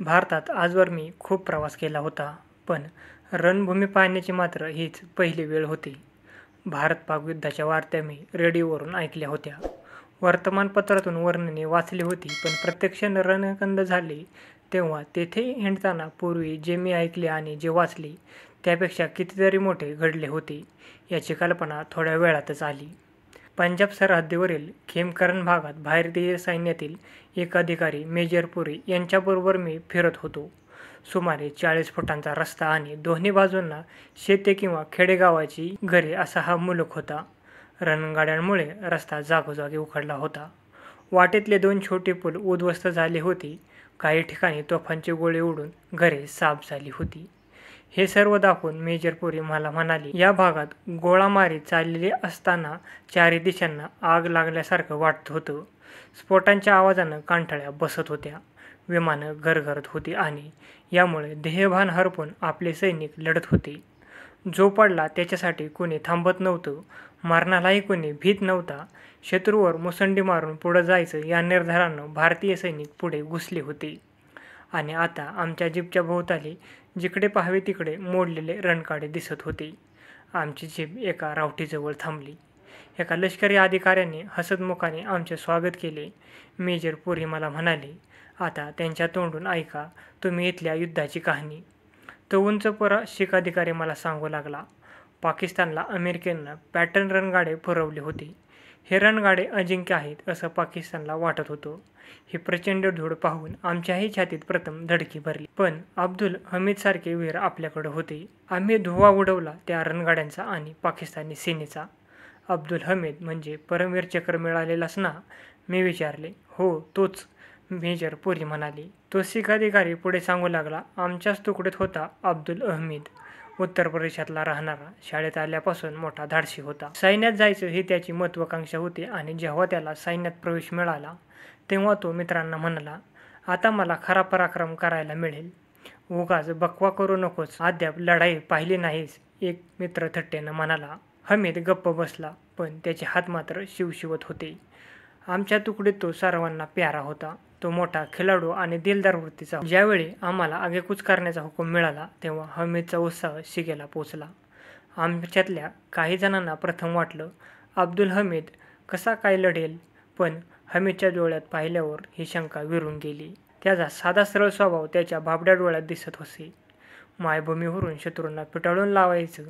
भारतात आजवर मी खूप प्रवास केला होता, पण रणभूमी पाहण्याची मात्र हीच पहिली वेळ होती. भारत-पाक युद्धाच्या वार्ता मी रेडिओवरून ऐकल्या होत्या, वर्तमानपत्रातून वर्णने वाचली होती, पण प्रत्यक्ष रणकंद झाली तेव्हा तेथे हिंडताना पूर्वी जे मी ऐकले आणि जे वाचले त्यापेक्षा कितीतरी मोठे घडले होते, याची कल्पना थोड्या वेळातच आली. पंजाब सरहद्दीवरील खेमकरण भागात भारतीय सैन्यातील एक अधिकारी मेजर पुरी यांच्याबरोबर मी फिरत होतो. सुमारे 40 फुटांचा रस्ता आणि दोन्ही बाजूंना शेते किंवा खेडेगावाची घरे असा हा मुलूक होता. रणगाड्यांमुळे रस्ता जागोजागी उखडला होता. वाटेतले 2 छोटे पूल उद्ध्वस्त झाले होते. काही ठिकाणी तोफांचे गोळे उडून घरे साफ झाली होती. हे सर्व दाखवून मेजर पुरी मला म्हणाले, या भागात गोळामारी चाललेली असताना चारी दिशांना आग लागल्यासारखं वाटत होतं. स्फोटांच्या आवाजानं कानठळ्या बसत होत्या. विमानं गरगरत होती आणि यामुळे देहभान हरपून आपले सैनिक लढत होते. जो पडला त्याच्यासाठी कोणी थांबत नव्हतं. मरणालाही कोणी भीत नव्हता. शत्रूवर मुसंडी मारून पुढं जायचं या निर्धारानं भारतीय सैनिक पुढे घुसले होते. आणि आता आमच्या जीपच्या भोवताली जिकडे पाहावे तिकडे मोडलेले रणगाडे दिसत होते. आमची जीप एका रावटीजवळ थांबली. एका लष्करी अधिकाऱ्याने हसतमुखाने आमचे स्वागत केले. मेजर पुरी मला म्हणाले, आता त्यांच्या तोंडून ऐका तुम्ही इथल्या युद्धाची कहाणी. तो उंच शीख अधिकारी मला सांगू लागला. पाकिस्तानला अमेरिकेनं पॅटर्न रणगाडे पुरवले होते. हे रणगाडे अजिंक्य आहेत असं पाकिस्तानला वाटत होतं. ही प्रचंड धूळ पाहून आमच्याही छातीत प्रथम धडकी भरली. पण अब्दुल हमीदसारखे वीर आपल्याकडे होते. आम्ही धुव्वा उडवला त्या रणगाड्यांचा आणि पाकिस्तानी सेनेचा. अब्दुल हमीद म्हणजे परमवीर चक्र मिळालेलाच ना? मी विचारले. हो, तोच, मेजर पुरी म्हणाले. तो शीख अधिकारी पुढे सांगू लागला. आमच्याच तुकडीत होता अब्दुल हमीद. उत्तर प्रदेशातला राहणारा. शाळेत आल्यापासून मोठा धाडसी होता. सैन्यात जायचं ही त्याची महत्त्वाकांक्षा होती आणि जेव्हा त्याला सैन्यात प्रवेश मिळाला तेव्हा तो मित्रांना म्हणाला, आता मला खरा पराक्रम करायला मिळेल. उगाच बकवा करू नकोस, अद्याप लढाई पाहिली नाहीस, एक मित्र थट्टेनं म्हणाला. हमीद गप्प बसला, पण त्याचे हात मात्र शिवशिवत होते. आमच्या तुकडीत तो सर्वांना प्यारा होता. तो मोठा खेळाडू आणि दिलदार वृत्तीचा. ज्यावेळी आम्हाला आगेकूच करण्याचा हुकूम मिळाला तेव्हा हमीदचा उत्साह शिगेला पोचला. आमच्यातल्या काही जणांना प्रथम वाटलं, अब्दुल हमीद कसा काय लढेल, पण हमीदच्या डोळ्यात पाहिल्यावर ही शंका विरून गेली. त्याचा साधा सरळ स्वभाव त्याच्या भाबड्या डोळ्यात दिसत होते. मायभूमीवरून शत्रूंना पिटाळून लावायचं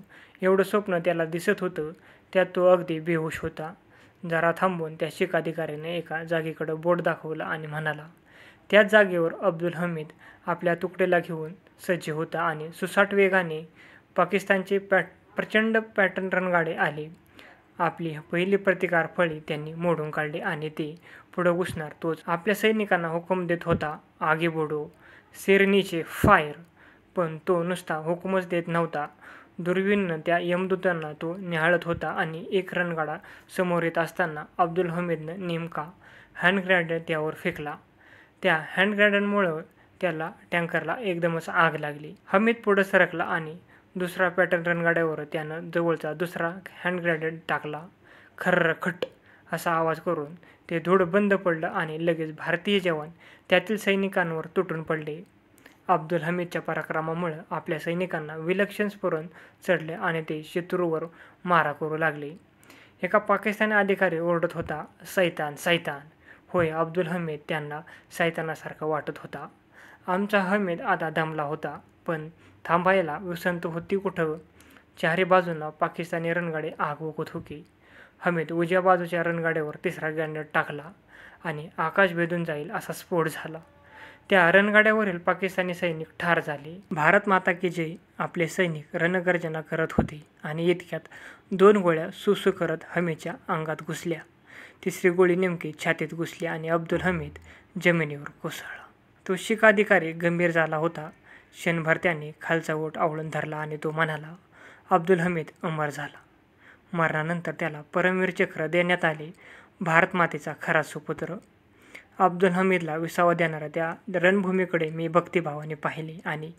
एवढं स्वप्न त्याला दिसत होतं. त्यात तो अगदी बेहोश होता. जरा थांबून त्या शीख अधिकाऱ्याने एका जागेकडे बोट दाखवलं आणि म्हणाला. त्याच जागेवर अब्दुल हमीद आपल्या तुकडीला घेऊन सज्ज होता आणि सुसाट वेगाने पाकिस्तानचे प्रचंड पॅटर्न रणगाडे आले. आपली पहिली प्रतिकार फळी त्यांनी मोडून काढली आणि ते पुढं घुसणार तोच आपल्या सैनिकांना हुकूम देत होता, आगे बढो, सिर नीचे, फायर. पण तो नुसता हुकूमच देत नव्हता. दुर्बिणीनं त्या यमदूतांना तो निहाळत होता आणि एक रणगाडा समोर येत असताना अब्दुल हमीदनं नेमका हँडग्रॅनेड त्यावर फेकला. त्या हँडग्रॅनेडमुळं त्याला टँकरला एकदमच आग लागली. हमीद पुढं सरकला आणि दुसरा पॅटर्न रणगाड्यावर त्यानं जवळचा दुसरा हँडग्रॅनेड टाकला. खर्रखट असा आवाज करून ते धूळ बंद पडलं आणि लगेच भारतीय जवान त्यातील सैनिकांवर तुटून पडले. अब्दुल हमीदच्या पराक्रमामुळे आपल्या सैनिकांना विलक्षण स्फुरण चढले आणि ते शत्रूवर मारा करू लागले. एका पाकिस्तानी अधिकारी ओरडत होता, सैतान, सैतान. होय, अब्दुल हमीद त्यांना सैतानासारखा वाटत होता. आमचा हमीद आता दमला होता, पण थांबायला विसंत होती कुठं? चारी बाजूंना पाकिस्तानी रणगाडे आग ओकत होते. हमीद उजव्या बाजूच्या रणगाड्यावर तिसरा ग्रॅनेड टाकला आणि आकाश भेदून जाईल असा स्फोट झाला. त्या रणगाड्यावरील पाकिस्तानी सैनिक ठार झाले. भारत माता की जय. आपले सैनिक रणगर्जना करत होते आणि इतक्यात 2 गोळ्या सुसू करत हमीदच्या अंगात घुसल्या. तिसरी गोळी नेमकी छातीत घुसली आणि अब्दुल हमीद जमिनीवर कोसळला. तो शीख अधिकारी गंभीर झाला होता. क्षणभर त्याने खालचा ओठ आवळून धरला आणि तो म्हणाला, अब्दुल हमीद अमर झाला. मरणानंतर त्याला परमवीर चक्र देण्यात आले. भारत मातेचा खरा सुपुत्र. अब्दुल हमीदला विसावा देणाऱ्या त्या रणभूमीकडे मी भक्तिभावाने पाहिले आणि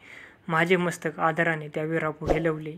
माझे मस्तक आदराने त्या वीरापुढे लवले.